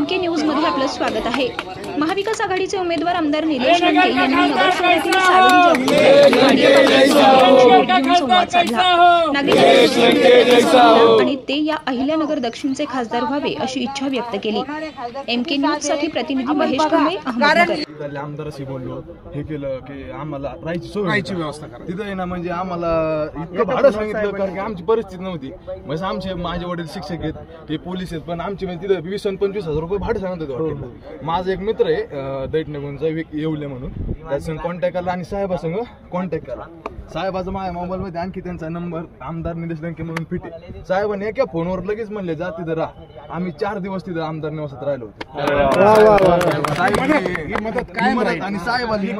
MK news मध्ये आपलं स्वागत आहे। महाविकास आघाडीचे उमेदवार आमदार निलेश लंके यांनी नगर शहरातील संवाद साधला। नागरिकांनी आणि ते या अहिल्यानगर दक्षिणचे खासदार व्हावे अशी इच्छा व्यक्त केली। MK न्यूज साठी प्रतिनिधी महेश कांबळे, अहमदनगर। आमदाराशी बोललो, हे केलं की आम्हाला राहायची व्यवस्था करा तिथं आहे ना, म्हणजे आम्हाला इतकं भाडं सांगितलं कारण की आमची परिस्थिती नव्हती। म्हणजे आमचे माझे वडील शिक्षक आहेत, ते पोलीस आहेत, पण आमचे म्हणजे तिथं 20-25 हजार भाडं सांगत होते। माझा एक मित्र आहे दैठणगुंचा येवले म्हणून, त्यासंग कॉन्टॅक्ट केला आणि साहेबासंग कॉन्टॅक्ट केला। साहेबाचा माझ्या मोबाईल मध्ये आणखी त्यांचा नंबर आमदार निलेश लंके म्हणून फिटे, साहेबांनी एका फोनवर लगेच म्हणले जा तिथं राहा। आम्ही 4 दिवस तिथं आमदार निवासात राहिलो होतो आणि साहेबांनी